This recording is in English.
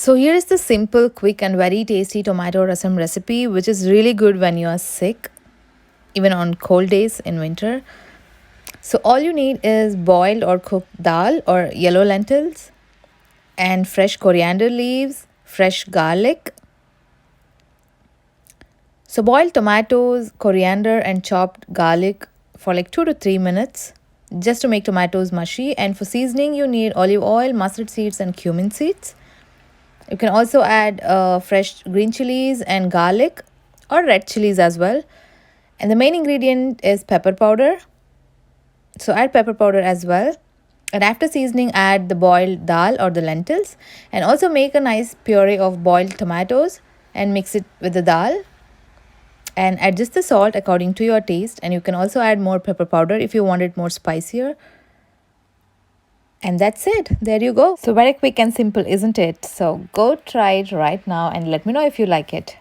So here is the simple, quick and very tasty tomato rasam recipe, which is really good when you are sick, even on cold days in winter. So all you need is boiled or cooked dal or yellow lentils and fresh coriander leaves, fresh garlic. So boil tomatoes, coriander and chopped garlic for like 2 to 3 minutes just to make tomatoes mushy. And for seasoning you need olive oil, mustard seeds and cumin seeds. You can also add fresh green chilies and garlic or red chilies as well. And the main ingredient is pepper powder. So add pepper powder as well. And after seasoning, add the boiled dal or the lentils. And also make a nice puree of boiled tomatoes and mix it with the dal. And adjust the salt according to your taste. And you can also add more pepper powder if you want it more spicier. And that's it. There you go. So very quick and simple, isn't it? So go try it right now and let me know if you like it.